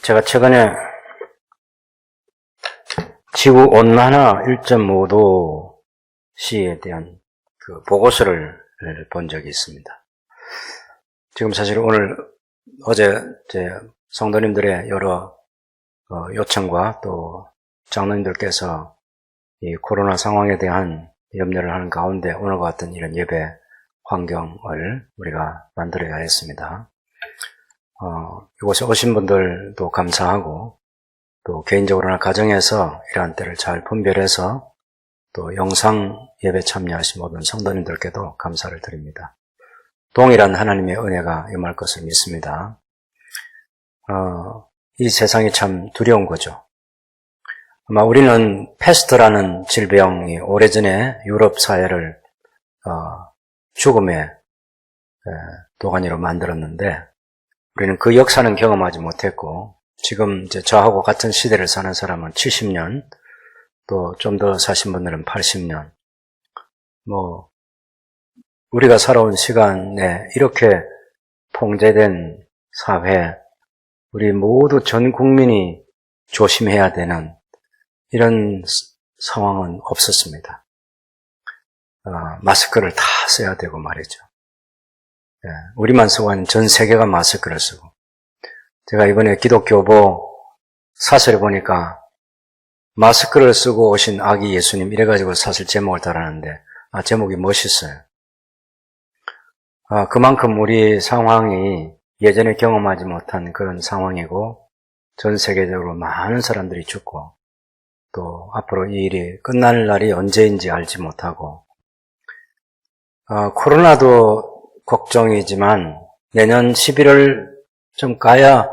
제가 최근에 지구 온난화 1.5도 시에 대한 그 보고서를 본 적이 있습니다. 지금 사실 어제 제 성도님들의 여러 요청과 또 장로님들께서 이 코로나 상황에 대한 염려를 하는 가운데 오늘과 같은 이런 예배 환경을 우리가 만들어야 했습니다. 이곳에 오신 분들도 감사하고 또 개인적으로나 가정에서 이러한 때를 잘 분별해서 또 영상 예배 참여하신 모든 성도님들께도 감사를 드립니다. 동일한 하나님의 은혜가 임할 것을 믿습니다. 이 세상이 참 두려운 거죠. 아마 우리는 패스트라는 질병이 오래전에 유럽 사회를 죽음의 도가니로 만들었는데 우리는 그 역사는 경험하지 못했고 지금 이제 저하고 같은 시대를 사는 사람은 70년 또 좀 더 사신 분들은 80년 우리가 살아온 시간에 이렇게 통제된 사회 우리 모두 전 국민이 조심해야 되는 이런 상황은 없었습니다. 마스크를 다 써야 되고 말이죠. 우리만 쓰고 아닌 전 세계가 마스크를 쓰고 제가 이번에 기독교보 사설에 보니까 마스크를 쓰고 오신 아기 예수님 이래가지고 사설 제목을 달았는데 제목이 멋있어요. 그만큼 우리 상황이 예전에 경험하지 못한 그런 상황이고 전 세계적으로 많은 사람들이 죽고 또 앞으로 이 일이 끝날 날이 언제인지 알지 못하고 코로나도 걱정이지만 내년 11월 좀 가야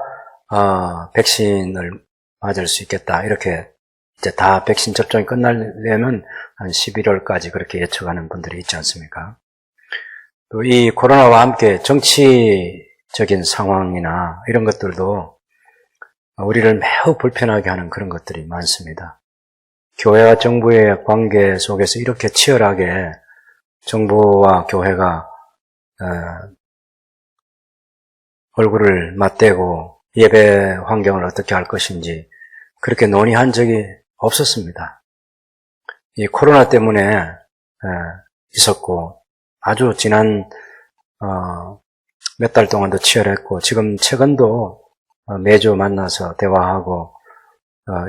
백신을 맞을 수 있겠다. 이렇게 이제 다 백신 접종이 끝나려면 한 11월까지 그렇게 예측하는 분들이 있지 않습니까? 또 이 코로나와 함께 정치적인 상황이나 이런 것들도 우리를 매우 불편하게 하는 그런 것들이 많습니다. 교회와 정부의 관계 속에서 이렇게 치열하게 정부와 교회가 얼굴을 맞대고 예배 환경을 어떻게 할 것인지 그렇게 논의한 적이 없었습니다. 이 코로나 때문에 있었고 아주 지난 몇 달 동안도 치열했고 지금 최근도 매주 만나서 대화하고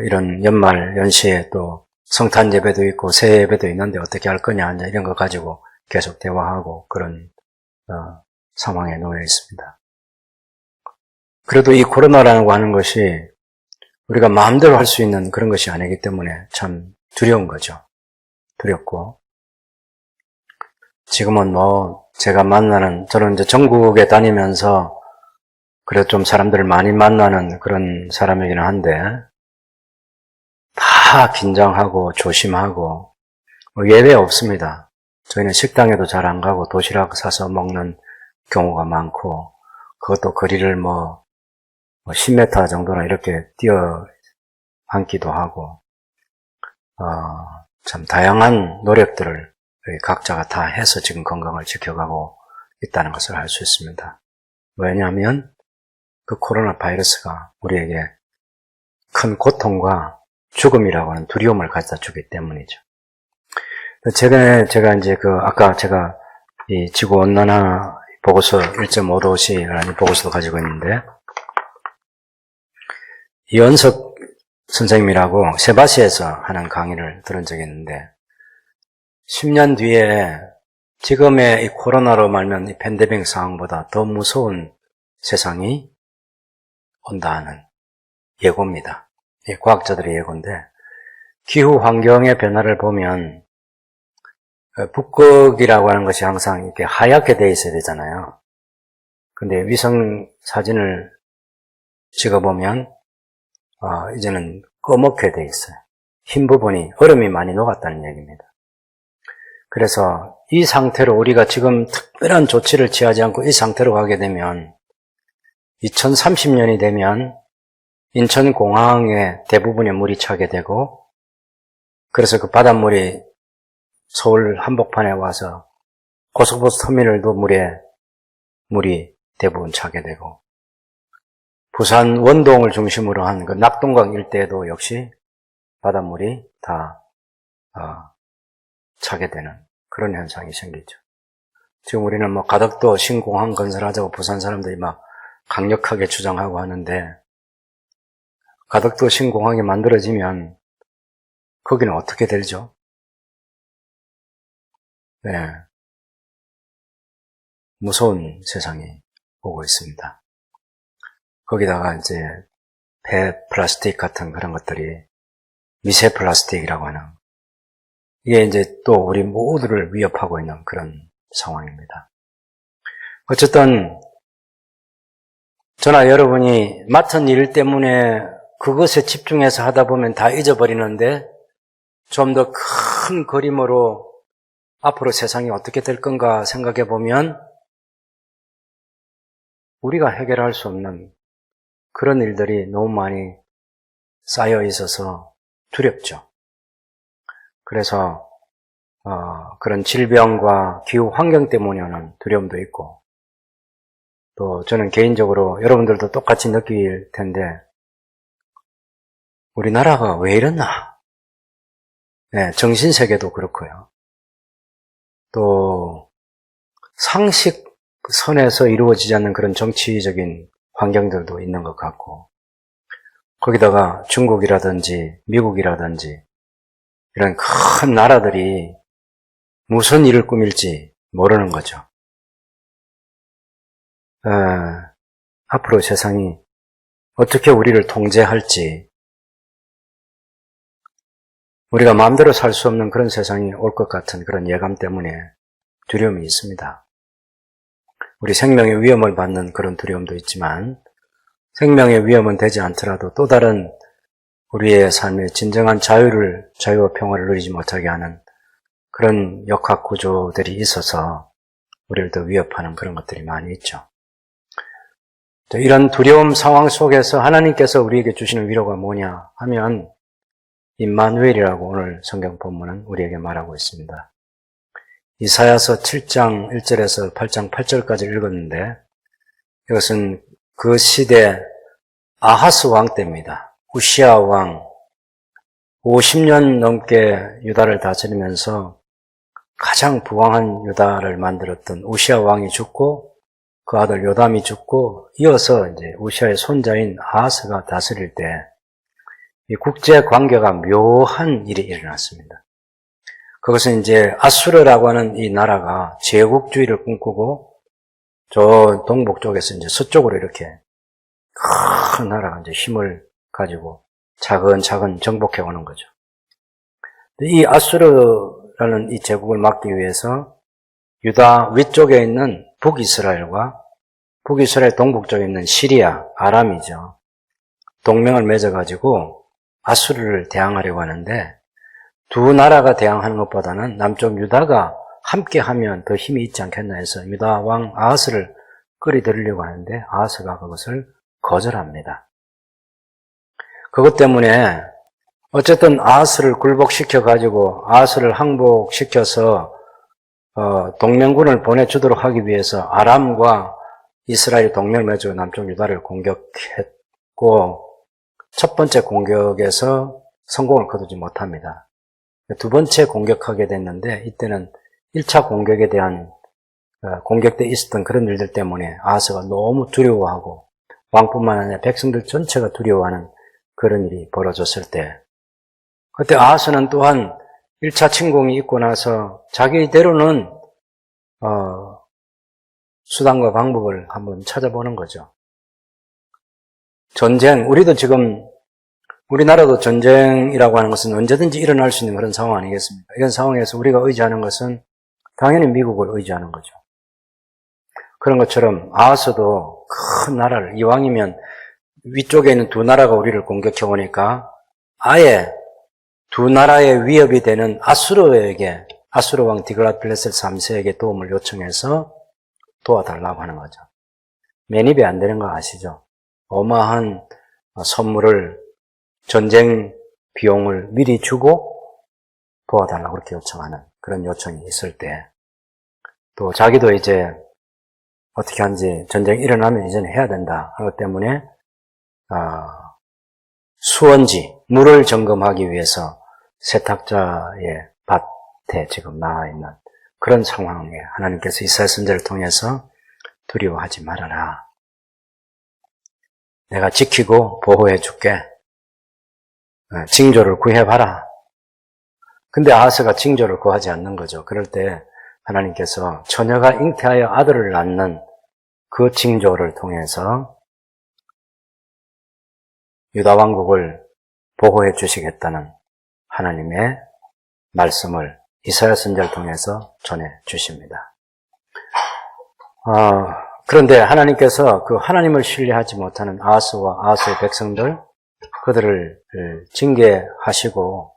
이런 연말 연시에 또 성탄 예배도 있고 새해 예배도 있는데 어떻게 할 거냐 이런 거 가지고 계속 대화하고 그런 상황에 놓여 있습니다. 그래도 이 코로나라고 하는 것이 우리가 마음대로 할 수 있는 그런 것이 아니기 때문에 참 두려운 거죠. 두렵고 지금은 제가 저는 이제 전국에 다니면서 그래도 좀 사람들을 많이 만나는 그런 사람이기는 한데 다 긴장하고 조심하고 예외 없습니다. 저희는 식당에도 잘 안 가고 도시락 사서 먹는 경우가 많고 그것도 거리를 10m 정도나 이렇게 뛰어 앉기도 하고 참 다양한 노력들을 각자가 다 해서 지금 건강을 지켜가고 있다는 것을 알 수 있습니다. 왜냐하면 그 코로나 바이러스가 우리에게 큰 고통과 죽음이라고 하는 두려움을 가져다 주기 때문이죠. 최근에 제가 이제 아까 제가 이 지구온난화 보고서 1.5도시라는 보고서도 가지고 있는데 이원석 선생님이라고 세바시에서 하는 강의를 들은 적이 있는데 10년 뒤에 지금의 이 코로나로 말면 이 팬데믹 상황보다 더 무서운 세상이 온다는 예고입니다. 이 과학자들의 예고인데 기후 환경의 변화를 보면 북극이라고 하는 것이 항상 이렇게 하얗게 돼 있어야 되잖아요. 근데 위성 사진을 찍어보면 이제는 꺼멓게 돼 있어요. 흰 부분이 얼음이 많이 녹았다는 얘기입니다. 그래서 이 상태로 우리가 지금 특별한 조치를 취하지 않고 이 상태로 가게 되면 2030년이 되면 인천공항에 대부분의 물이 차게 되고 그래서 그 바닷물이 서울 한복판에 와서 고속버스 터미널도 물이 대부분 차게 되고 부산 원동을 중심으로 한 그 낙동강 일대에도 역시 바닷물이 다 차게 되는 그런 현상이 생기죠. 지금 우리는 뭐 가덕도 신공항 건설하자고 부산 사람들이 막 강력하게 주장하고 하는데, 가덕도 신공항이 만들어지면 거기는 어떻게 되죠? 네, 무서운 세상이 오고 있습니다. 거기다가 이제 폐 플라스틱 같은 그런 것들이 미세 플라스틱이라고 하는, 이게 이제 또 우리 모두를 위협하고 있는 그런 상황입니다. 어쨌든 저나 여러분이 맡은 일 때문에 그것에 집중해서 하다 보면 다 잊어버리는데, 좀 더 큰 그림으로 앞으로 세상이 어떻게 될 건가 생각해 보면 우리가 해결할 수 없는 그런 일들이 너무 많이 쌓여 있어서 두렵죠. 그래서 그런 질병과 기후 환경 때문에 오는 두려움도 있고, 또 저는 개인적으로 여러분들도 똑같이 느낄 텐데, 우리나라가 왜 이랬나? 네, 정신세계도 그렇고요. 또 상식선에서 이루어지지 않는 그런 정치적인 환경들도 있는 것 같고, 거기다가 중국이라든지 미국이라든지 이런 큰 나라들이 무슨 일을 꾸밀지 모르는 거죠. 앞으로 세상이 어떻게 우리를 통제할지, 우리가 마음대로 살 수 없는 그런 세상이 올 것 같은 그런 예감 때문에 두려움이 있습니다. 우리 생명의 위험을 받는 그런 두려움도 있지만, 생명의 위험은 되지 않더라도 또 다른 우리의 삶의 진정한 자유와 평화를 누리지 못하게 하는 그런 역학 구조들이 있어서 우리를 더 위협하는 그런 것들이 많이 있죠. 이런 두려움 상황 속에서 하나님께서 우리에게 주시는 위로가 뭐냐 하면, 임마누엘이라고 오늘 성경 본문은 우리에게 말하고 있습니다. 이사야서 7장 1절에서 8장 8절까지 읽었는데, 이것은 그 시대 아하스 왕 때입니다. 우시아 왕 50년 넘게 유다를 다스리면서 가장 부강한 유다를 만들었던 우시아 왕이 죽고, 그 아들 요담이 죽고, 이어서 이제 우시아의 손자인 아하스가 다스릴 때 이 국제 관계가 묘한 일이 일어났습니다. 그것은 이제 아수르라고 하는 이 나라가 제국주의를 꿈꾸고, 저 동북 쪽에서 이제 서쪽으로 이렇게 큰 나라가 이제 힘을 가지고 차근차근 정복해 오는 거죠. 이 아수르라는 이 제국을 막기 위해서 유다 위쪽에 있는 북이스라엘과 북이스라엘 동북쪽에 있는 시리아, 아람이죠, 동맹을 맺어가지고 아수르를 대항하려고 하는데, 두 나라가 대항하는 것보다는 남쪽 유다가 함께하면 더 힘이 있지 않겠나 해서 유다 왕 아하스를 끌어들이려고 하는데, 아하스가 그것을 거절합니다. 그것 때문에 어쨌든 아하스를 굴복시켜가지고 아하스를 항복시켜서 동맹군을 보내주도록 하기 위해서 아람과 이스라엘이 동맹을 맺어 남쪽 유다를 공격했고, 첫 번째 공격에서 성공을 거두지 못합니다. 두 번째 공격하게 됐는데, 이때는 1차 공격에 대한 공격 때 있었던 그런 일들 때문에 아하스가 너무 두려워하고, 왕뿐만 아니라 백성들 전체가 두려워하는 그런 일이 벌어졌을 때, 그때 아하스는 또한 1차 침공이 있고 나서 자기대로는 수단과 방법을 한번 찾아보는 거죠. 전쟁, 우리도 지금 우리나라도 전쟁이라고 하는 것은 언제든지 일어날 수 있는 그런 상황 아니겠습니까? 이런 상황에서 우리가 의지하는 것은 당연히 미국을 의지하는 거죠. 그런 것처럼 아하스도 큰 나라를, 이왕이면 위쪽에 있는 두 나라가 우리를 공격해 오니까 아예 두 나라의 위협이 되는 아수르에게, 아수르 왕 디글랏필레셀 3세에게 도움을 요청해서 도와달라고 하는 거죠. 매입이 안 되는 거 아시죠? 어마한 선물을, 전쟁 비용을 미리 주고 도와달라고 그렇게 요청하는 그런 요청이 있을 때, 또 자기도 이제 어떻게 하는지 전쟁이 일어나면 이제는 해야 된다 하는 것 때문에 수원지, 물을 점검하기 위해서 세탁자의 밭에 지금 나와 있는 그런 상황에 하나님께서 이사야 선지자를 통해서 두려워하지 말아라. 내가 지키고 보호해 줄게. 징조를 구해봐라. 근데 아하스가 징조를 구하지 않는 거죠. 그럴 때 하나님께서 처녀가 잉태하여 아들을 낳는 그 징조를 통해서 유다 왕국을 보호해 주시겠다는 하나님의 말씀을 이사야 선지자를 통해서 전해 주십니다. 그런데 하나님께서 그 하나님을 신뢰하지 못하는 아하스와 아하스의 백성들, 그들을 징계하시고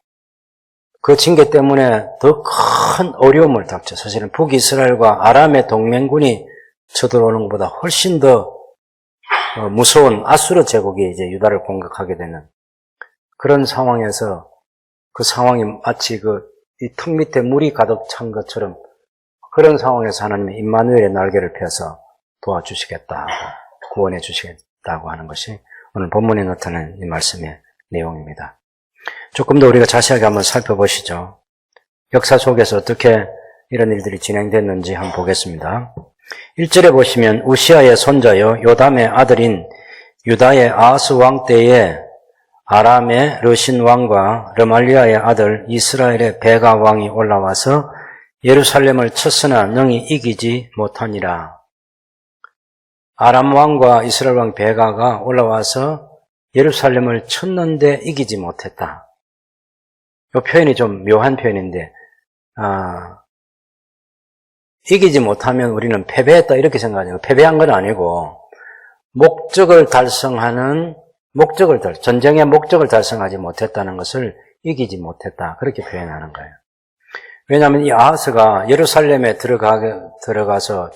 그 징계 때문에 더 큰 어려움을 닥쳐. 사실은 북이스라엘과 아람의 동맹군이 쳐들어오는 것보다 훨씬 더 무서운 아수르 제국이 이제 유다를 공격하게 되는 그런 상황에서 그 상황이 마치 이 턱 밑에 물이 가득 찬 것처럼 그런 상황에서 하나님이 임마누엘의 날개를 펴서 도와주시겠다, 구원해 주시겠다고 하는 것이 오늘 본문에 나타난 이 말씀의 내용입니다. 조금 더 우리가 자세하게 한번 살펴보시죠. 역사 속에서 어떻게 이런 일들이 진행됐는지 한번 보겠습니다. 1절에 보시면 우시아의 손자요 요담의 아들인 유다의 아하스 왕 때에 아람의 르신 왕과 르말리아의 아들 이스라엘의 베가 왕이 올라와서 예루살렘을 쳤으나 능히 이기지 못하니라. 아람 왕과 이스라엘 왕 베가가 올라와서 예루살렘을 쳤는데 이기지 못했다. 이 표현이 좀 묘한 표현인데 이기지 못하면 우리는 패배했다 이렇게 생각하죠. 패배한 건 아니고 전쟁의 목적을 달성하지 못했다는 것을 이기지 못했다 그렇게 표현하는 거예요. 왜냐하면 이 아하스가 예루살렘에 들어가서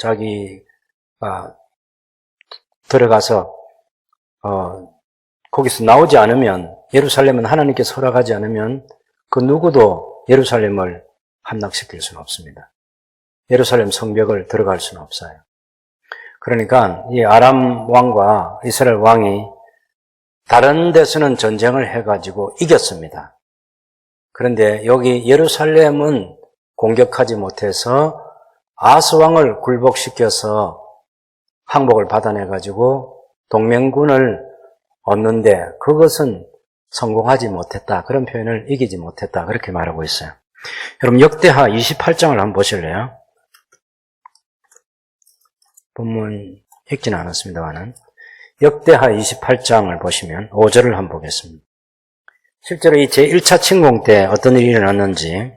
거기서 나오지 않으면, 예루살렘은 하나님께서 허락하지 않으면 그 누구도 예루살렘을 함락시킬 수는 없습니다. 예루살렘 성벽을 들어갈 수는 없어요. 그러니까 이 아람 왕과 이스라엘 왕이 다른 데서는 전쟁을 해가지고 이겼습니다. 그런데 여기 예루살렘은 공격하지 못해서 아하스 왕을 굴복시켜서 항복을 받아내가지고 동맹군을 얻는데 그것은 성공하지 못했다. 그런 표현을 이기지 못했다. 그렇게 말하고 있어요. 여러분 역대하 28장을 한번 보실래요? 본문 읽지는 않았습니다만은 역대하 28장을 보시면 5절을 한번 보겠습니다. 실제로 이 제1차 침공 때 어떤 일이 일어났는지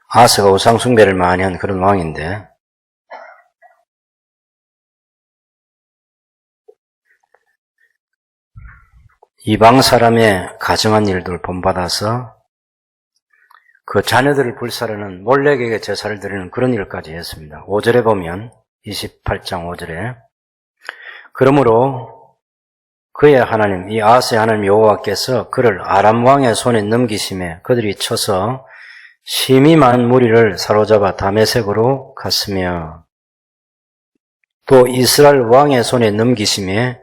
아하스가 우상 숭배를 많이 한 그런 왕인데 이방 사람의 가정한 일들을 본받아서 그 자녀들을 불사르는 몰렉에게 제사를 드리는 그런 일까지 했습니다. 5절에 보면 28장 5절에 그러므로 그의 하나님 이 아하스의 하나님 여호와께서 그를 아람 왕의 손에 넘기심에 그들이 쳐서 심히 많은 무리를 사로잡아 다메섹으로 갔으며 또 이스라엘 왕의 손에 넘기심에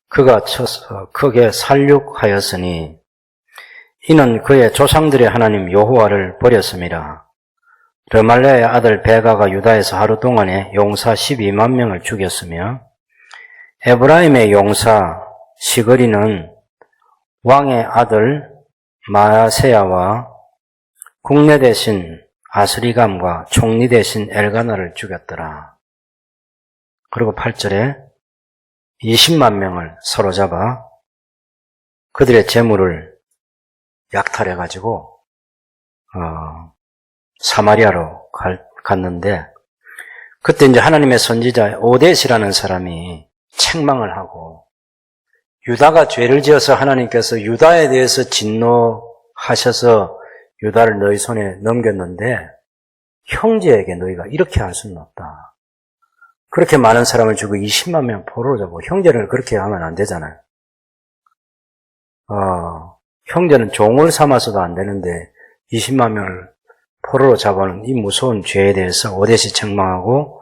그가 쳐서 크게 살육하였으니 이는 그의 조상들의 하나님 여호와를 버렸음이라. 르말레의 아들 베가가 유다에서 하루 동안에 용사 12만 명을 죽였으며 에브라임의 용사 시그리는 왕의 아들 마야세야와 국내 대신 아스리감과 총리 대신 엘가나를 죽였더라. 그리고 8절에 20만 명을 사로잡아 그들의 재물을 약탈해가지고 사마리아로 갔는데 그때 이제 하나님의 선지자 오뎃이라는 사람이 책망을 하고 유다가 죄를 지어서 하나님께서 유다에 대해서 진노하셔서 유다를 너희 손에 넘겼는데 형제에게 너희가 이렇게 할 수는 없다. 그렇게 많은 사람을 주고 20만 명 포로로 잡고 형제를 그렇게 하면 안 되잖아요. 형제는 종을 삼아서도 안 되는데 20만 명을 포로로 잡아오는 이 무서운 죄에 대해서 오대시 책망하고,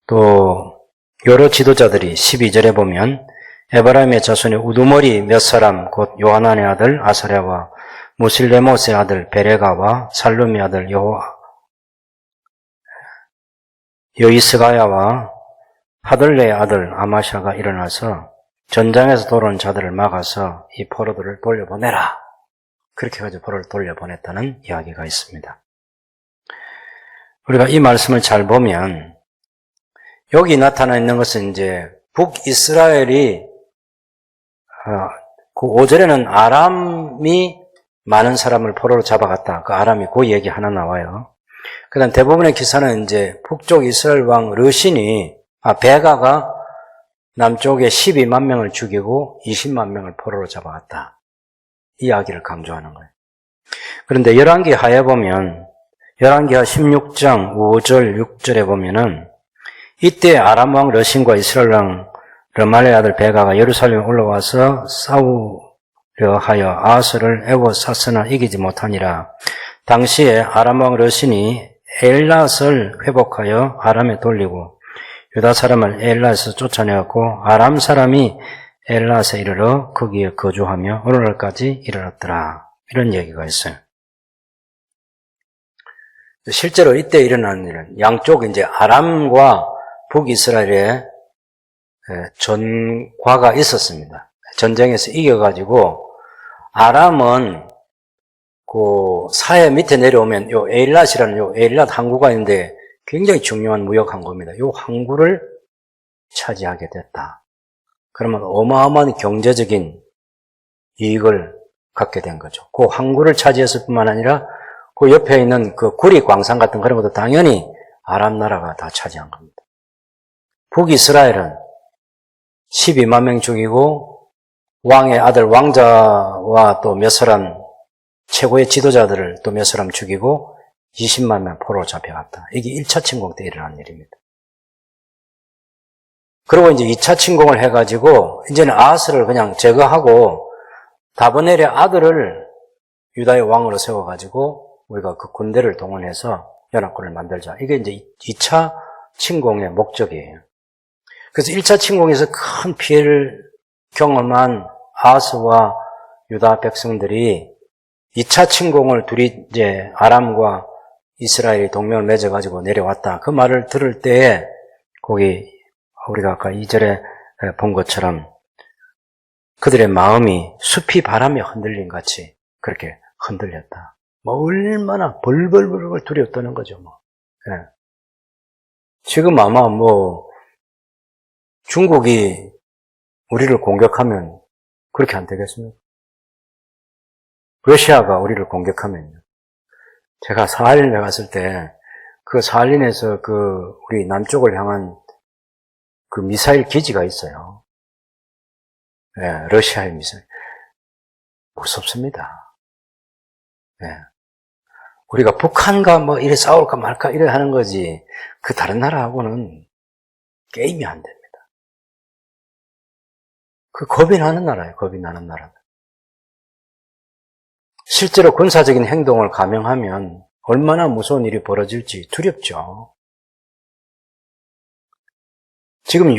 또 여러 지도자들이 12절에 보면 에브라임의 자손의 우두머리 몇 사람 곧 요하난의 아들 아사랴와 무실레못의 아들 베레가와 살룸의 아들 여이스가야와 하들레의 아들 아마샤가 일어나서 전장에서 돌아온 자들을 막아서 이 포로들을 돌려보내라. 그렇게 해가지고 포로를 돌려보냈다는 이야기가 있습니다. 우리가 이 말씀을 잘 보면 여기 나타나 있는 것은 이제 북이스라엘이 그 5절에는 아람이 많은 사람을 포로로 잡아갔다. 그 아람이 그 얘기 하나 나와요. 그 다음 대부분의 기사는 이제 북쪽 이스라엘 왕 르신이, 베가가 남쪽에 12만 명을 죽이고 20만 명을 포로로 잡아갔다. 이 이야기를 강조하는 거예요. 그런데 열왕기 하에 보면, 열왕기하 16장 5절, 6절에 보면은 이때 아람 왕 르신과 이스라엘 왕 르말의 아들 베가가 예루살렘에 올라와서 싸우려 하여 아하스를 에워쌌으나 이기지 못하니라. 당시에 아람 왕 르신이 엘랏을 회복하여 아람에 돌리고 유다 사람을 엘랏에서 쫓아내었고 아람 사람이 엘랏에 이르러 거기에 거주하며 오늘날까지 이르렀더라. 이런 얘기가 있어요. 실제로 이때 일어난 일은 양쪽 이제 아람과 북이스라엘에 전과가 있었습니다. 전쟁에서 이겨가지고 아람은 그 사해 밑에 내려오면 요 에일랏이라는 요 에일랏 항구가 있는데 굉장히 중요한 무역 항구입니다. 요 항구를 차지하게 됐다. 그러면 어마어마한 경제적인 이익을 갖게 된 거죠. 그 항구를 차지했을 뿐만 아니라 그 옆에 있는 그 구리 광산 같은 그런 것도 당연히 아람 나라가 다 차지한 겁니다. 북이스라엘은 12만 명 죽이고 왕의 아들 왕자와 또 몇 사람 최고의 지도자들을 또 몇 사람 죽이고 20만 명 포로로 잡혀갔다. 이게 1차 침공 때 일어난 일입니다. 그리고 이제 2차 침공을 해가지고 이제는 아하스를 그냥 제거하고 다브넬의 아들을 유다의 왕으로 세워가지고 우리가 그 군대를 동원해서 연합군을 만들자. 이게 이제 2차 침공의 목적이에요. 그래서 1차 침공에서 큰 피해를 경험한 아하스와 유다 백성들이 2차 침공을 둘이 이제 아람과 이스라엘이 동맹을 맺어가지고 내려왔다. 그 말을 들을 때에 거기 우리가 아까 2절에 본 것처럼 그들의 마음이 숲이 바람에 흔들린 같이 그렇게 흔들렸다. 뭐 얼마나 벌벌벌 두려웠다는 거죠. 뭐. 네. 지금 아마 뭐 중국이 우리를 공격하면 그렇게 안 되겠습니까? 러시아가 우리를 공격하면요. 제가 사할린에 갔을 때 그 사할린에서 그 우리 남쪽을 향한 그 미사일 기지가 있어요. 네, 러시아의 미사일. 무섭습니다. 네. 우리가 북한과 뭐 이래 싸울까 말까 이래 하는 거지 그 다른 나라하고는 게임이 안 됩니다. 그 겁이 나는 나라예요. 겁이 나는 나라. 실제로 군사적인 행동을 감행하면 얼마나 무서운 일이 벌어질지 두렵죠. 지금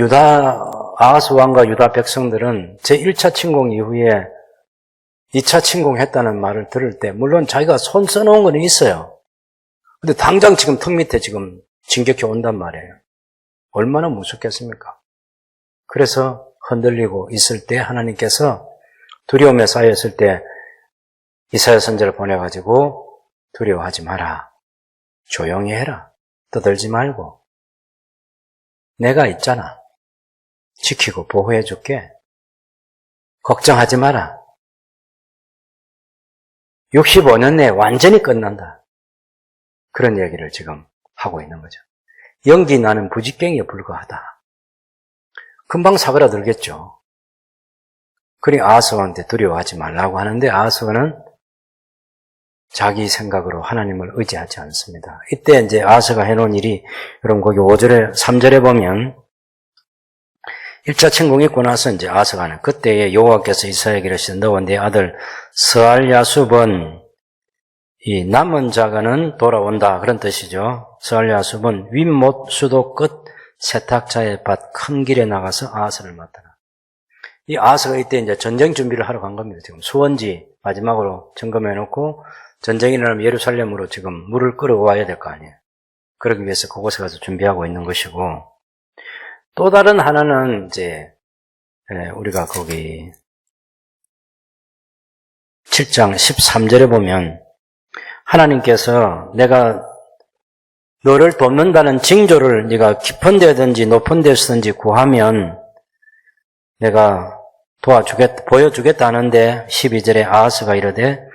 아하스 왕과 유다 백성들은 제1차 침공 이후에 2차 침공했다는 말을 들을 때 물론 자기가 손 써놓은 건 있어요. 근데 당장 지금 턱 밑에 지금 진격해 온단 말이에요. 얼마나 무섭겠습니까? 그래서 흔들리고 있을 때 하나님께서 두려움에 쌓였을 때 이사야 선지자를 보내가지고 두려워하지 마라. 조용히 해라. 떠들지 말고. 내가 있잖아. 지키고 보호해 줄게. 걱정하지 마라. 65년 내에 완전히 끝난다. 그런 얘기를 지금 하고 있는 거죠. 연기 나는 부직갱이에 불과하다. 금방 사그라들겠죠. 그러니 아하스한테 두려워하지 말라고 하는데 아하스는 자기 생각으로 하나님을 의지하지 않습니다. 이때 이제 아하스가 해놓은 일이 여러분 거기 5절에 3절에 보면 1차 침공이 있고 나서 이제 아스가는 그때에 여호와께서 이사야에게 이르시되 너와 네 아들 스알야숲은 이 남은 자가는 돌아온다 그런 뜻이죠. 스알야숲은 윗못 수도 끝 세탁자의 밭 큰 길에 나가서 아스를 맡아라. 이 아스가 이때 이제 전쟁 준비를 하러 간 겁니다. 지금 수원지 마지막으로 점검해 놓고 전쟁이 일어나면 예루살렘으로 지금 물을 끌어와야 될 거 아니에요. 그러기 위해서 그곳에 가서 준비하고 있는 것이고, 또 다른 하나는 이제 우리가 거기 7장 13절에 보면 하나님께서 내가 너를 돕는다는 징조를 네가 깊은 데든지 높은 데서든지 구하면 내가 보여주겠다 하는데 12절에 아하스가 이르되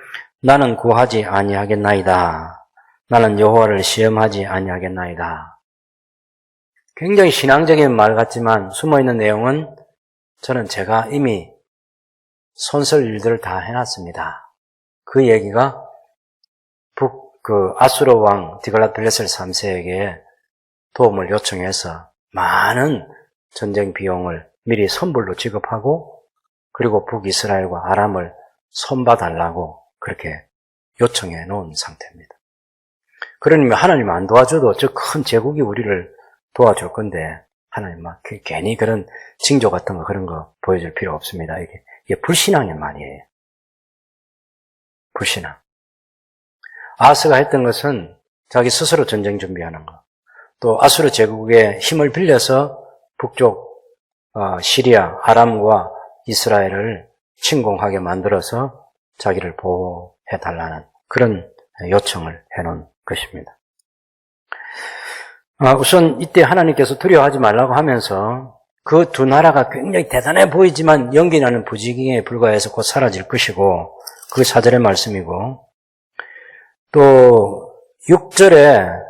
나는 구하지 아니하겠나이다. 나는 여호와를 시험하지 아니하겠나이다. 굉장히 신앙적인 말 같지만 숨어있는 내용은 저는 제가 이미 손쓸 일들을 다 해놨습니다. 그 얘기가 아수르 왕 디글랏빌레셀 3세에게 도움을 요청해서 많은 전쟁 비용을 미리 선불로 지급하고 그리고 북이스라엘과 아람을 손봐달라고 그렇게 요청해 놓은 상태입니다. 그러면 하나님 안 도와줘도 저 큰 제국이 우리를 도와줄 건데 하나님 막 괜히 그런 징조 같은 거 그런 거 보여줄 필요 없습니다. 이게 불신앙의 말이에요. 불신앙. 아하스가 했던 것은 자기 스스로 전쟁 준비하는 거. 또 아수르 제국의 힘을 빌려서 북쪽 시리아, 아람과 이스라엘을 침공하게 만들어서 자기를 보호해달라는 그런 요청을 해놓은 것입니다. 우선 이때 하나님께서 두려워하지 말라고 하면서 그 두 나라가 굉장히 대단해 보이지만 연기나는 부지기에 불과해서 곧 사라질 것이고 그게 4절의 말씀이고 또 6절에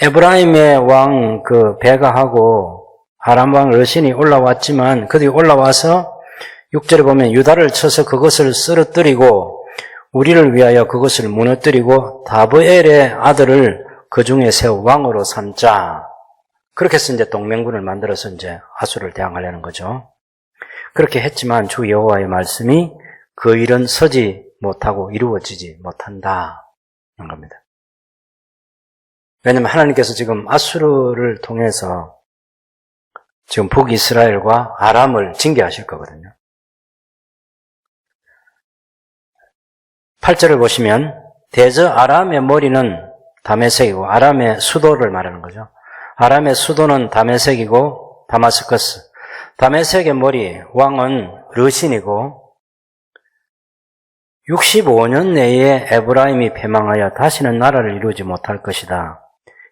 에브라임의 왕 베가하고 아람 왕 르신이 올라왔지만 그들이 올라와서 6절에 보면 유다를 쳐서 그것을 쓰러뜨리고 우리를 위하여 그것을 무너뜨리고 다브엘의 아들을 그 중에 세워 왕으로 삼자. 그렇게 해서 이제 동맹군을 만들어서 이제 아수르를 대항하려는 거죠. 그렇게 했지만 주 여호와의 말씀이 그 일은 서지 못하고 이루어지지 못한다. 는 겁니다. 왜냐하면 하나님께서 지금 아수르를 통해서 지금 북이스라엘과 아람을 징계하실 거거든요. 8절을 보시면 대저 아람의 머리는 다메섹이고 아람의 수도를 말하는 거죠. 아람의 수도는 다메섹이고 다마스커스. 다메섹의 머리 왕은 르신이고 65년 내에 에브라임이 패망하여 다시는 나라를 이루지 못할 것이다.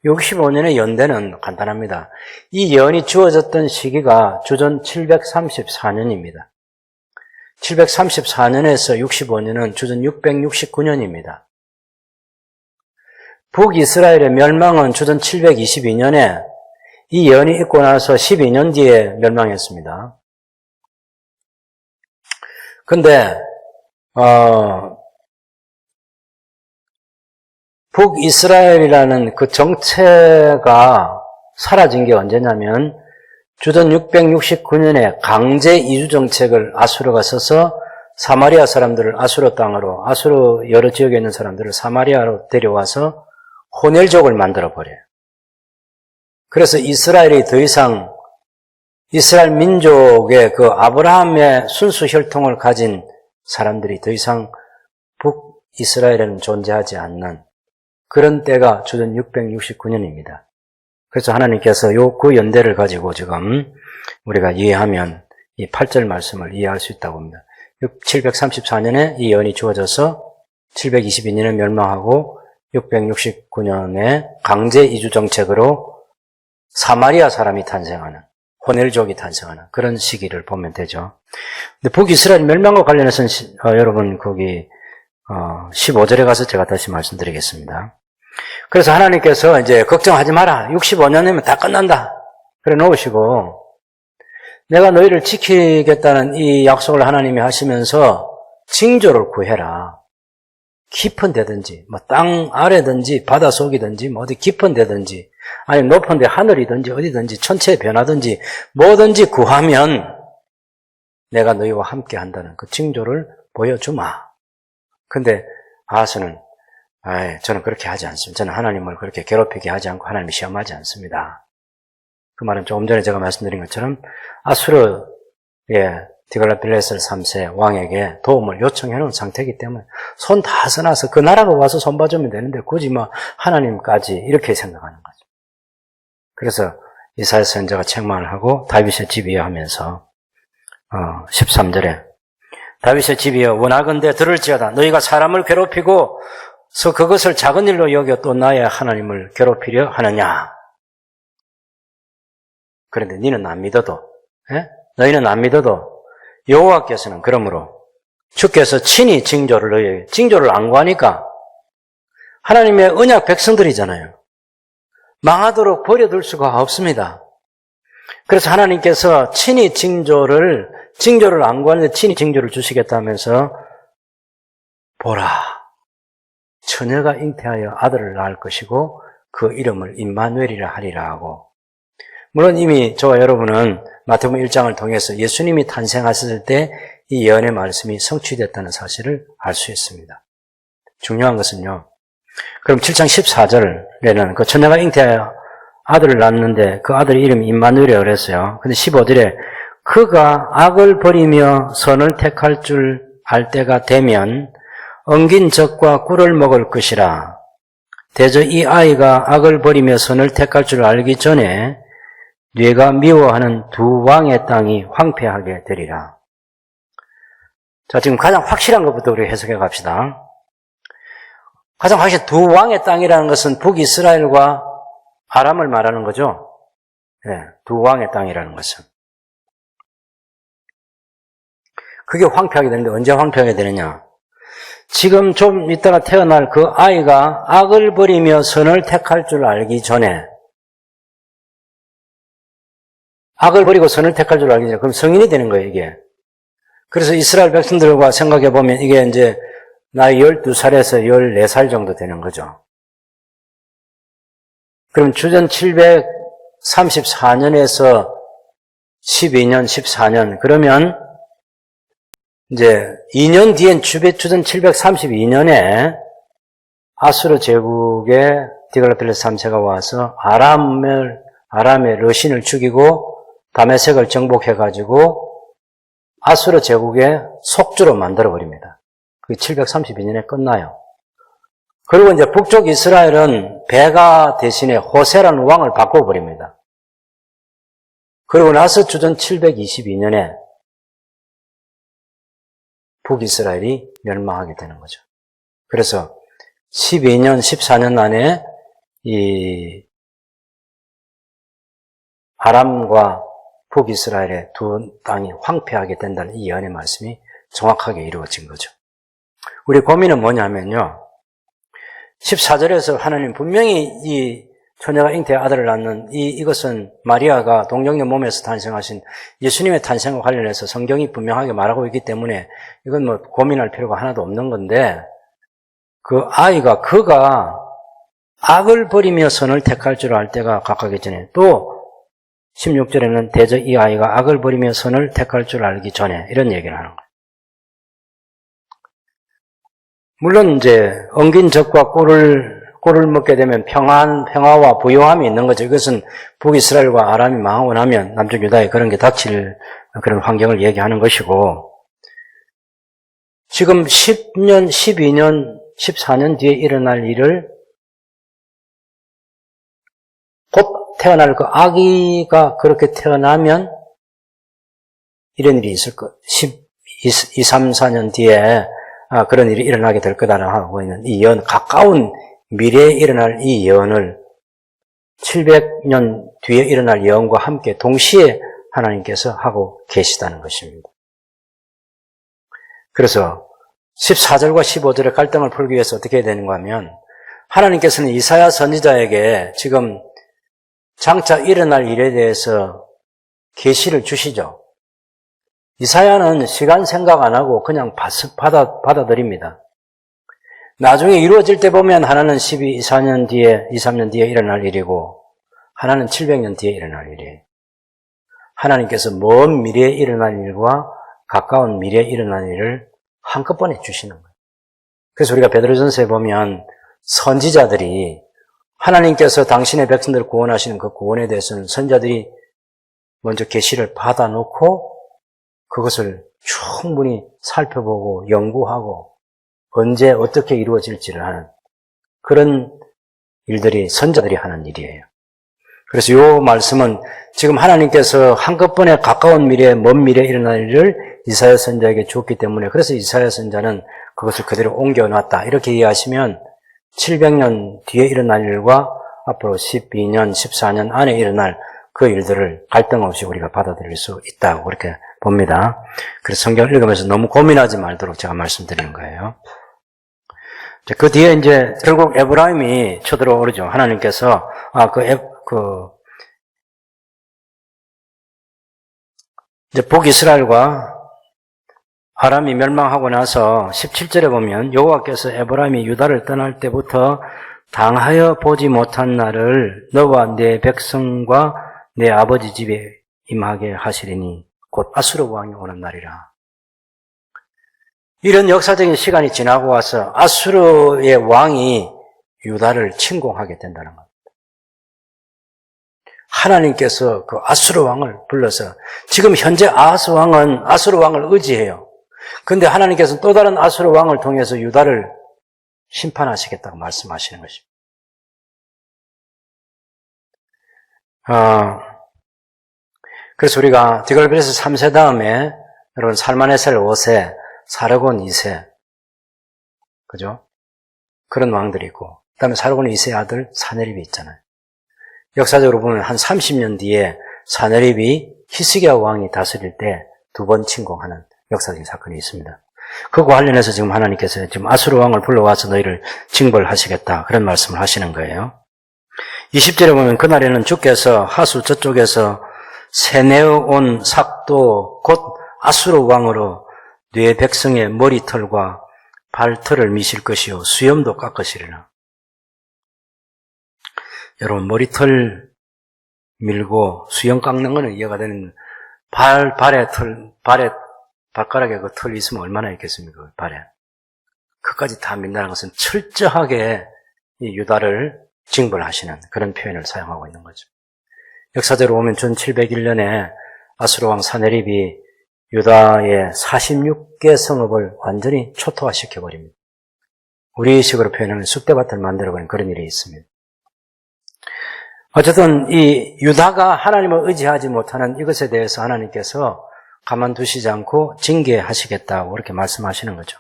65년의 연대는 간단합니다. 이 예언이 주어졌던 시기가 주전 734년입니다. 734년에서 65년은 주전 669년입니다. 북이스라엘의 멸망은 주전 722년에 이 예언이 있고 나서 12년 뒤에 멸망했습니다. 근데 북이스라엘이라는 그 정체가 사라진 게 언제냐면 주전 669년에 강제 이주 정책을 아수르가 써서 사마리아 사람들을 아수르 땅으로, 아수르 여러 지역에 있는 사람들을 사마리아로 데려와서 혼혈족을 만들어 버려요. 그래서 이스라엘이 더 이상 이스라엘 민족의 그 아브라함의 순수 혈통을 가진 사람들이 더 이상 북이스라엘에는 존재하지 않는 그런 때가 주전 669년입니다. 그래서 하나님께서 그 연대를 가지고 지금 우리가 이해하면 이 8절 말씀을 이해할 수 있다고 합니다. 734년에 이 예언이 주어져서 722년에 멸망하고 669년에 강제 이주 정책으로 사마리아 사람이 탄생하는, 혼혈족이 탄생하는 그런 시기를 보면 되죠. 근데 북이스라엘 멸망과 관련해서는 여러분 거기 15절에 가서 제가 다시 말씀드리겠습니다. 그래서 하나님께서 이제 걱정하지 마라. 65년이면 다 끝난다. 그래 놓으시고 내가 너희를 지키겠다는 이 약속을 하나님이 하시면서 징조를 구해라. 깊은 데든지, 뭐 땅 아래든지, 바다 속이든지, 뭐 어디 깊은 데든지, 아니 높은 데 하늘이든지 어디든지 천체의 변화든지 뭐든지 구하면 내가 너희와 함께 한다는 그 징조를 보여주마. 근데 아하스는 저는 그렇게 하지 않습니다. 저는 하나님을 그렇게 괴롭히게 하지 않고 하나님을 시험하지 않습니다. 그 말은 조금 전에 제가 말씀드린 것처럼 아수르의 디글라필레셀 3세 왕에게 도움을 요청해 놓은 상태이기 때문에 손 다 써놔서 그 나라가 와서 손 봐주면 되는데 굳이 뭐 하나님까지 이렇게 생각하는 거죠. 그래서 이사야 선지자가 책망을 하고 다윗의 집이여 하면서 13절에 다윗의 집이여 원하건대 들을지어다. 너희가 사람을 괴롭히고 그것을 작은 일로 여겨 또 나의 하나님을 괴롭히려 하느냐. 그런데 너희는 안 믿어도 너희는 안 믿어도 여호와께서는 그러므로 주께서 친히 징조를 안 구하니까 하나님의 언약 백성들이잖아요. 망하도록 버려둘 수가 없습니다. 그래서 하나님께서 친히 징조를 안 구하는데 친히 징조를 주시겠다면서 보라, 처녀가 잉태하여 아들을 낳을 것이고 그 이름을 임마누엘이라 하리라 하고, 물론 이미 저와 여러분은 마태복음 1장을 통해서 예수님이 탄생하셨을 때 이 예언의 말씀이 성취됐다는 사실을 알 수 있습니다. 중요한 것은요, 그럼 7장 14절에는 그 처녀가 잉태하여 아들을 낳는데 그 아들의 이름이 임마누엘이라고 그랬어요. 근데 15절에 그가 악을 버리며 선을 택할 줄 알 때가 되면 엉긴 젖과 꿀을 먹을 것이라. 대저 이 아이가 악을 버리며 선을 택할 줄 알기 전에 네가 미워하는 두 왕의 땅이 황폐하게 되리라. 자, 지금 가장 확실한 것부터 우리 해석해 갑시다. 가장 확실한 두 왕의 땅이라는 것은 북이스라엘과 아람을 말하는 거죠. 두 왕의 땅이라는 것은. 그게 황폐하게 되는데 언제 황폐하게 되느냐? 지금 좀 이따가 태어날 그 아이가 악을 버리며 선을 택할 줄 알기 전에, 악을 버리고 선을 택할 줄 알기 전에, 그럼 성인이 되는 거예요, 이게. 그래서 이스라엘 백성들과 생각해 보면 이게 이제 나이 12살에서 14살 정도 되는 거죠. 그럼 주전 734년에서 12년, 14년, 그러면 이제 2년 뒤엔 주전 732년에 아수르 제국의 디글라필레스 3세가 와서 아람의 러신을 죽이고 다메섹을 정복해가지고 아수르 제국의 속주로 만들어버립니다. 그게 732년에 끝나요. 그리고 이제 북쪽 이스라엘은 베가 대신에 호세라는 왕을 바꿔버립니다. 그리고 나서 주전 722년에 북이스라엘이 멸망하게 되는 거죠. 그래서 12년, 14년 안에 이 아람과 북이스라엘의 두 땅이 황폐하게 된다는 이 예언의 말씀이 정확하게 이루어진 거죠. 우리 고민은 뭐냐면요, 14절에서 하나님 분명히 이 처녀가 잉태의 아들을 낳는 이것은 마리아가 동정녀 몸에서 탄생하신 예수님의 탄생과 관련해서 성경이 분명하게 말하고 있기 때문에 이건 뭐 고민할 필요가 하나도 없는 건데, 그가 악을 버리며 선을 택할 줄 알 때가 가까기 전에, 또 16절에는 대저 이 아이가 악을 버리며 선을 택할 줄 알기 전에, 이런 얘기를 하는 거예요. 물론 이제 엉긴 젖과 꿀을 먹게 되면 평화와 부요함이 있는 거죠. 이것은 북이스라엘과 아람이 망하고 나면 남쪽 유다에 그런 게 닥칠 그런 환경을 얘기하는 것이고, 지금 10년, 12년, 14년 뒤에 일어날 일을 곧 태어날 그 아기가 그렇게 태어나면 이런 일이 있을 것, 2, 3, 4년 뒤에 그런 일이 일어나게 될 거다라고 하고 있는 이 예언, 가까운 미래에 일어날 이 예언을 700년 뒤에 일어날 예언과 함께 동시에 하나님께서 하고 계시다는 것입니다. 그래서 14절과 15절의 갈등을 풀기 위해서 어떻게 해야 되는가 하면, 하나님께서는 이사야 선지자에게 지금 장차 일어날 일에 대해서 계시를 주시죠. 이사야는 시간 생각 안 하고 그냥 받아들입니다. 나중에 이루어질 때 보면 하나는 12, 4년 뒤에, 2, 3년 뒤에 일어날 일이고 하나는 700년 뒤에 일어날 일이에요. 하나님께서 먼 미래에 일어날 일과 가까운 미래에 일어날 일을 한꺼번에 주시는 거예요. 그래서 우리가 베드로전서에 보면 선지자들이 하나님께서 당신의 백성들을 구원하시는 그 구원에 대해서는 선지자들이 먼저 계시를 받아놓고 그것을 충분히 살펴보고 연구하고 언제 어떻게 이루어질지를 하는 그런 일들이 선지자들이 하는 일이에요. 그래서 이 말씀은 지금 하나님께서 한꺼번에 가까운 미래에 먼 미래에 일어날 일을 이사야 선지자에게 주었기 때문에 그래서 이사야 선지자는 그것을 그대로 옮겨놨다. 이렇게 이해하시면 700년 뒤에 일어날 일과 앞으로 12년, 14년 안에 일어날 그 일들을 갈등 없이 우리가 받아들일 수 있다고 그렇게 봅니다. 그래서 성경을 읽으면서 너무 고민하지 말도록 제가 말씀드리는 거예요. 그 뒤에 이제 결국 에브라임이 쳐들어오르죠. 하나님께서 이제 북이스라엘과 아람이 멸망하고 나서 17절에 보면 여호와께서 에브라임이 유다를 떠날 때부터 당하여 보지 못한 날을 너와 내 백성과 내 아버지 집에 임하게 하시리니 곧 아수르 왕이 오는 날이라. 이런 역사적인 시간이 지나고 와서 아수르의 왕이 유다를 침공하게 된다는 겁니다. 하나님께서 그 아수르 왕을 불러서 지금 현재 아하스 왕은 아수르 왕을 의지해요. 그런데 하나님께서는 또 다른 아수르 왕을 통해서 유다를 심판하시겠다고 말씀하시는 것입니다. 그래서 우리가 디글벨에서 3세 다음에 여러분 살마네셀 5세, 사르곤 2세, 그죠? 그런 왕들이 있고, 그 다음에 사르곤 2세의 아들 사네립이 있잖아요. 역사적으로 보면 한 30년 뒤에 사네립이 히스기야 왕이 다스릴 때 2번 침공하는 역사적인 사건이 있습니다. 그거 관련해서 지금 하나님께서 지금 아수르 왕을 불러와서 너희를 징벌하시겠다 그런 말씀을 하시는 거예요. 20절에 보면 그날에는 주께서 하수 저쪽에서 세내어 삭도 곧 아수르 왕으로 네 백성의 머리털과 발털을 미실 것이요 수염도 깎으시리라. 여러분 머리털 밀고 수염 깎는 거는 이해가 되는 발가락에 그 털이 있으면 얼마나 있겠습니까? 발에. 그까지 다 민다는 것은 철저하게 이 유다를 징벌하시는 그런 표현을 사용하고 있는 거죠. 역사적으로 보면 1701년에 아수르 왕 사네립이 유다의 46개 성읍을 완전히 초토화시켜버립니다. 우리식으로 표현하면 쑥대밭을 만들어버린 그런 일이 있습니다. 어쨌든 이 유다가 하나님을 의지하지 못하는 이것에 대해서 하나님께서 가만두시지 않고 징계하시겠다고 그렇게 말씀하시는 거죠.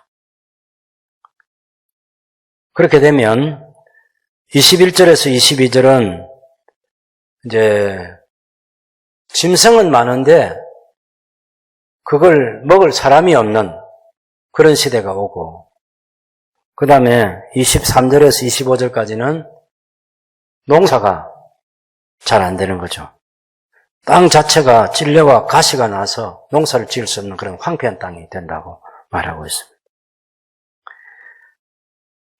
그렇게 되면 21절에서 22절은 이제 짐승은 많은데 그걸 먹을 사람이 없는 그런 시대가 오고 그 다음에 23절에서 25절까지는 농사가 잘 안 되는 거죠. 땅 자체가 찔레와 가시가 나서 농사를 지을 수 없는 그런 황폐한 땅이 된다고 말하고 있습니다.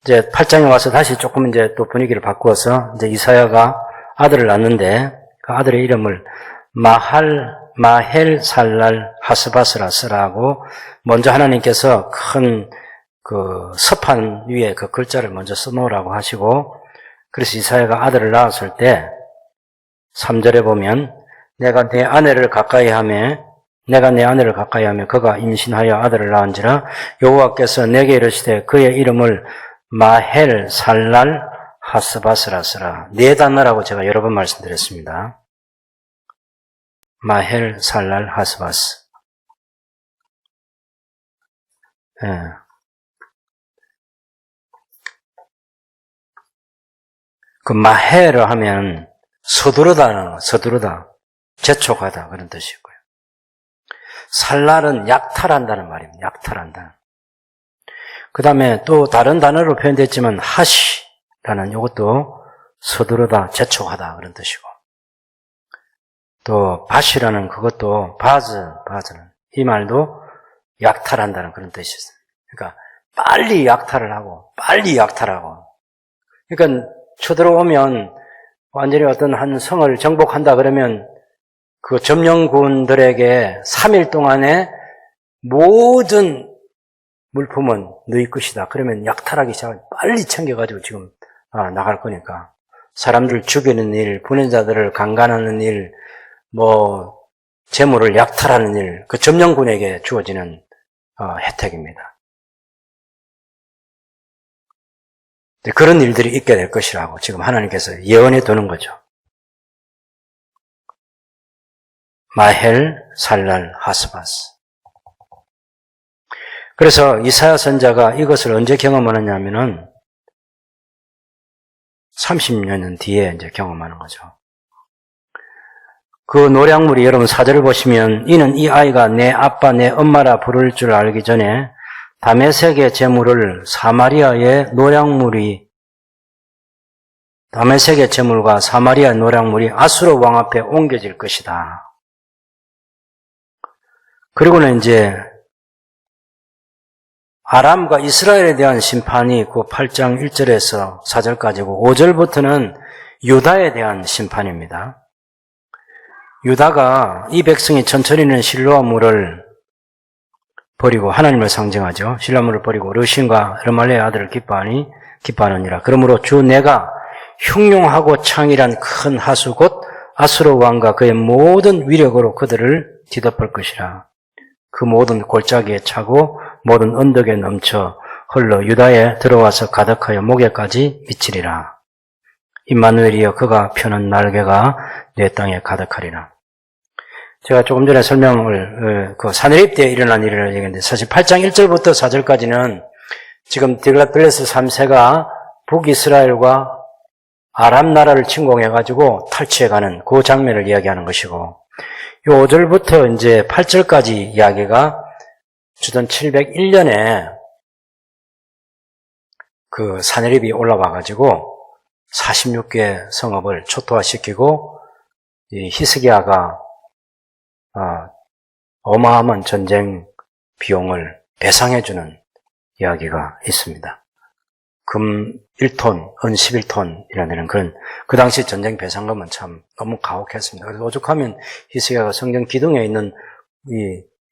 이제 8장에 와서 다시 조금 이제 또 분위기를 바꾸어서 이제 이사야가 아들을 낳는데 그 아들의 이름을 마헬 살랄 하스바스라 쓰라고 먼저 하나님께서 큰 그 서판 위에 그 글자를 먼저 써놓으라고 하시고 그래서 이사야가 아들을 낳았을 때 3절에 보면 내가 내 아내를 가까이 하며 그가 임신하여 아들을 낳은지라 여호와께서 내게 이르시되 그의 이름을 마헬 살랄 하스바스라 쓰라. 네 단어라고 제가 여러 번 말씀드렸습니다. 마헬 살랄 하스바스. 예. 그 마헬을 하면 서두르다, 재촉하다 그런 뜻이고요. 살랄은 약탈한다는 말입니다. 약탈한다. 그 다음에 또 다른 단어로 표현됐지만 하시라는 이것도 서두르다, 재촉하다 그런 뜻이고 또 바시라는 그것도 바즈는 이 말도 약탈한다는 그런 뜻이 있어요. 그러니까 빨리 약탈을 하고 빨리 약탈하고. 그러니까 쳐들어오면 완전히 어떤 한 성을 정복한다 그러면 그 점령군들에게 3일 동안에 모든 물품은 너희 것이다. 그러면 약탈하기 시작하면 빨리 챙겨가지고 지금 나갈 거니까. 사람들 죽이는 일, 분해자들을 강간하는 일, 재물을 약탈하는 일, 그 점령군에게 주어지는 혜택입니다. 그런 일들이 있게 될 것이라고 지금 하나님께서 예언해 두는 거죠. 마헬, 살랄, 하스바스. 그래서 이사야 선자가 이것을 언제 경험하느냐면은 30년 뒤에 이제 경험하는 거죠. 그 노량물이 여러분 사절을 보시면 이는 이 아이가 내 아빠 내 엄마라 부를 줄 알기 전에 다메섹의 재물을 다메섹의 재물과 사마리아 노량물이 아수르 왕 앞에 옮겨질 것이다. 그리고는 이제 아람과 이스라엘에 대한 심판이 그 8장 1절에서 4절까지고 5절부터는 유다에 대한 심판입니다. 유다가 이 백성이 천천히는 실로아 물을 버리고 하나님을 상징하죠. 실로아 물을 버리고 르신과 르말레의 아들을 기뻐하느니라. 그러므로 주 내가 흉용하고 창이란 큰 하수 곧 아수르 왕과 그의 모든 위력으로 그들을 뒤덮을 것이라. 그 모든 골짜기에 차고 모든 언덕에 넘쳐 흘러 유다에 들어와서 가득하여 목에까지 미치리라. 임마누엘이여 그가 펴는 날개가 내 땅에 가득하리라. 제가 조금 전에 설명을 그 사내립 때에 일어난 일을 얘기했는데 사실 8장 1절부터 4절까지는 지금 디글랏빌레스 3세가 북이스라엘과 아람 나라를 침공해가지고 탈취해가는 그 장면을 이야기하는 것이고 요 5절부터 이제 8절까지 이야기가 주전 701년에 그 사내립이 올라와가지고 46개 성읍을 초토화시키고 이 히스기야가 어마어마한 전쟁 비용을 배상해주는 이야기가 있습니다. 금 1톤, 은 11톤이라는 그런, 그 당시 전쟁 배상금은 참 너무 가혹했습니다. 그래서 오죽하면 히스기야가 성경 기둥에 있는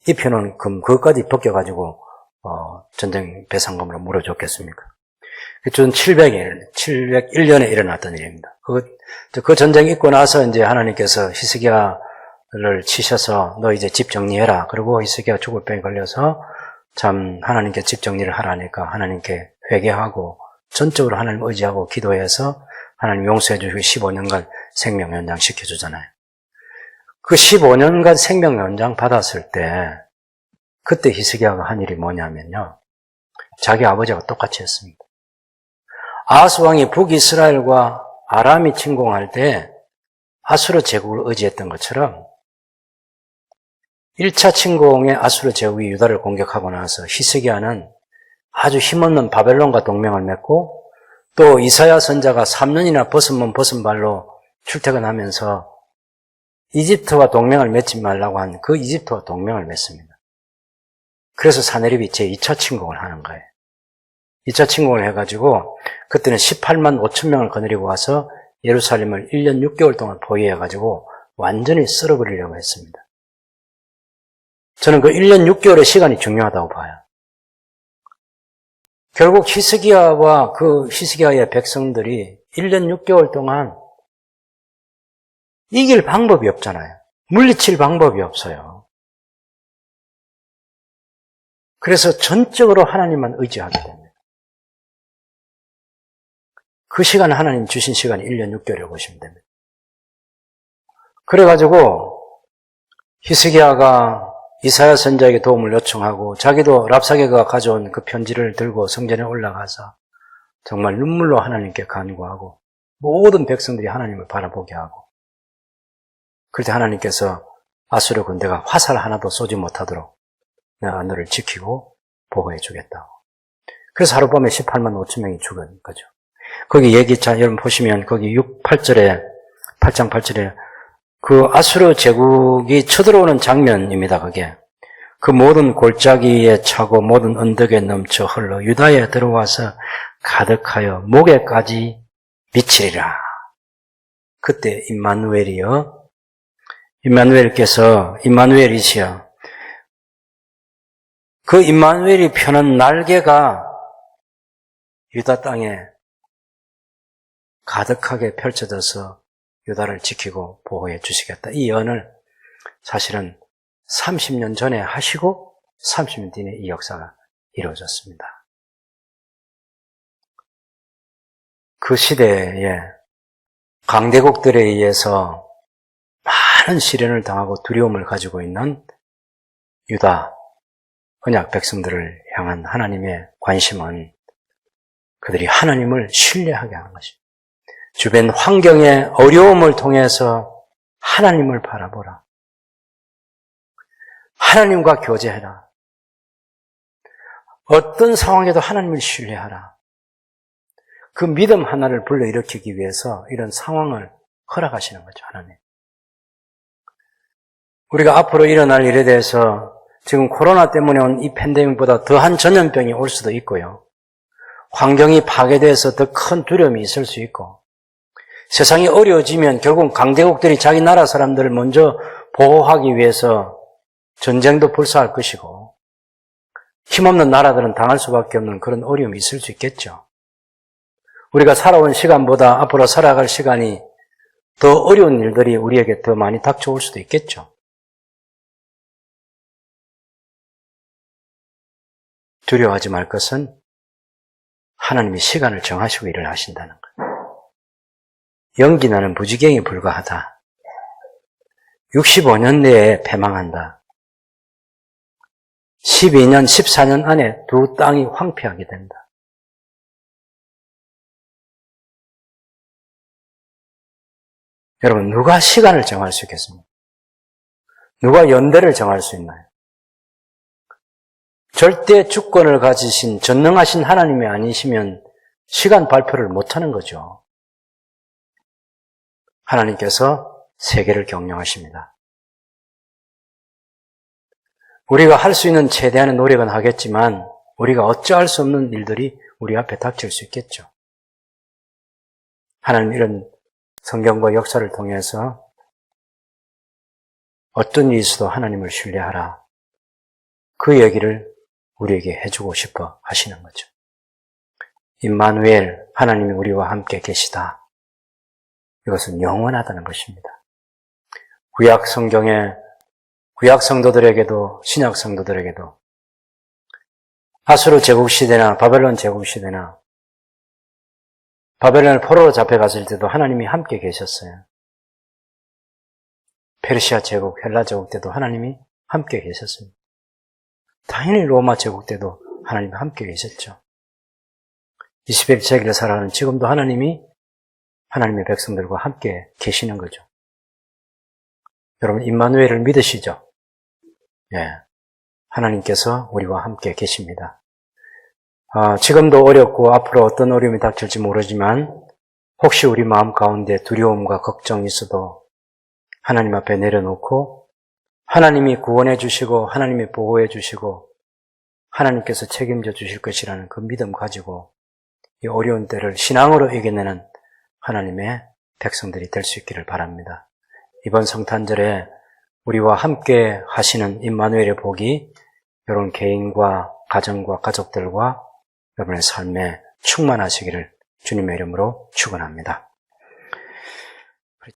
입혀놓은 금, 그것까지 벗겨가지고, 전쟁 배상금으로 물어줬겠습니까? 그건 701년에 일어났던 일입니다. 그 전쟁이 있고 나서 이제 하나님께서 히스기야를 치셔서 너 이제 집 정리해라. 그리고 히스기야 죽을 병에 걸려서 참 하나님께 집 정리를 하라니까 하나님께 회개하고 전적으로 하나님 의지하고 기도해서 하나님 용서해 주시고 15년간 생명 연장 시켜주잖아요. 그 15년간 생명 연장 받았을 때 그때 히스기야가 한 일이 뭐냐면요. 자기 아버지가 똑같이 했습니다. 아하스 왕이 북이스라엘과 아람이 침공할 때 아수르 제국을 의지했던 것처럼 1차 침공에 아수르 제국이 유다를 공격하고 나서 히스기야는 아주 힘없는 바벨론과 동맹을 맺고 또 이사야 선자가 3년이나 벗은 발로 출퇴근하면서 이집트와 동맹을 맺지 말라고 한 그 이집트와 동맹을 맺습니다. 그래서 사내립이 제2차 침공을 하는 거예요. 2차 침공을 해가지고 그때는 18만 5천 명을 거느리고 와서 예루살렘을 1년 6개월 동안 보유해가지고 완전히 쓸어버리려고 했습니다. 저는 그 1년 6개월의 시간이 중요하다고 봐요. 결국 히스기야와 그 히스기야의 백성들이 1년 6개월 동안 이길 방법이 없잖아요. 물리칠 방법이 없어요. 그래서 전적으로 하나님만 의지하게 됩니다. 그 시간 하나님 주신 시간이 1년 6개월이라고 보시면 됩니다. 그래가지고 히스기야가 이사야 선자에게 도움을 요청하고 자기도 랍사게가 가져온 그 편지를 들고 성전에 올라가서 정말 눈물로 하나님께 간구하고 모든 백성들이 하나님을 바라보게 하고 그럴 때 하나님께서 아수르 군대가 화살 하나도 쏘지 못하도록 내가 너를 지키고 보호해 주겠다고. 그래서 하룻밤에 18만 5천 명이 죽은 거죠. 거기 여러분 보시면 거기 8장 8절에 그 아수르 제국이 쳐들어오는 장면입니다, 그게. 그 모든 골짜기에 차고 모든 언덕에 넘쳐 흘러 유다에 들어와서 가득하여 목에까지 미치리라. 그때 임마누엘이여, 임마누엘이시여, 그 임마누엘이 펴는 날개가 유다 땅에 가득하게 펼쳐져서 유다를 지키고 보호해 주시겠다. 이 예언을 사실은 30년 전에 하시고 30년 뒤에 이 역사가 이루어졌습니다. 그 시대에 강대국들에 의해서 많은 시련을 당하고 두려움을 가지고 있는 유다 언약 백성들을 향한 하나님의 관심은 그들이 하나님을 신뢰하게 하는 것입니다. 주변 환경의 어려움을 통해서 하나님을 바라보라. 하나님과 교제해라. 어떤 상황에도 하나님을 신뢰하라. 그 믿음 하나를 불러일으키기 위해서 이런 상황을 허락하시는 거죠, 하나님. 우리가 앞으로 일어날 일에 대해서 지금 코로나 때문에 온 이 팬데믹보다 더한 전염병이 올 수도 있고요. 환경이 파괴돼서 더 큰 두려움이 있을 수 있고, 세상이 어려워지면 결국 강대국들이 자기 나라 사람들을 먼저 보호하기 위해서 전쟁도 불사할 것이고, 힘없는 나라들은 당할 수밖에 없는 그런 어려움이 있을 수 있겠죠. 우리가 살아온 시간보다 앞으로 살아갈 시간이 더 어려운 일들이 우리에게 더 많이 닥쳐올 수도 있겠죠. 두려워하지 말 것은 하나님이 시간을 정하시고 일을 하신다는 것. 연기나는 부지경에 불과하다. 65년 내에 패망한다. 12년, 14년 안에 두 땅이 황폐하게 된다. 여러분, 누가 시간을 정할 수 있겠습니까? 누가 연대를 정할 수 있나요? 절대 주권을 가지신 전능하신 하나님이 아니시면 시간 발표를 못하는 거죠. 하나님께서 세계를 경영하십니다. 우리가 할 수 있는 최대한의 노력은 하겠지만 우리가 어찌할 수 없는 일들이 우리 앞에 닥칠 수 있겠죠. 하나님 이런 성경과 역사를 통해서 어떤 일이 있어도 하나님을 신뢰하라. 그 얘기를 우리에게 해주고 싶어 하시는 거죠. 임마누엘, 하나님이 우리와 함께 계시다. 이것은 영원하다는 것입니다. 구약 성경에 구약 성도들에게도 신약 성도들에게도 아수르 제국 시대나 바벨론 제국 시대나 바벨론을 포로로 잡혀갔을 때도 하나님이 함께 계셨어요. 페르시아 제국, 헬라 제국 때도 하나님이 함께 계셨습니다. 당연히 로마 제국 때도 하나님이 함께 계셨죠. 21세기를 살아가는 지금도 하나님이 하나님의 백성들과 함께 계시는 거죠. 여러분, 임마누엘을 믿으시죠? 예. 하나님께서 우리와 함께 계십니다. 지금도 어렵고 앞으로 어떤 어려움이 닥칠지 모르지만 혹시 우리 마음 가운데 두려움과 걱정이 있어도 하나님 앞에 내려놓고 하나님이 구원해 주시고 하나님이 보호해 주시고 하나님께서 책임져 주실 것이라는 그 믿음 가지고 이 어려운 때를 신앙으로 이겨내는 하나님의 백성들이 될 수 있기를 바랍니다. 이번 성탄절에 우리와 함께 하시는 임마누엘의 복이 여러분 개인과 가정과 가족들과 여러분의 삶에 충만하시기를 주님의 이름으로 축원합니다.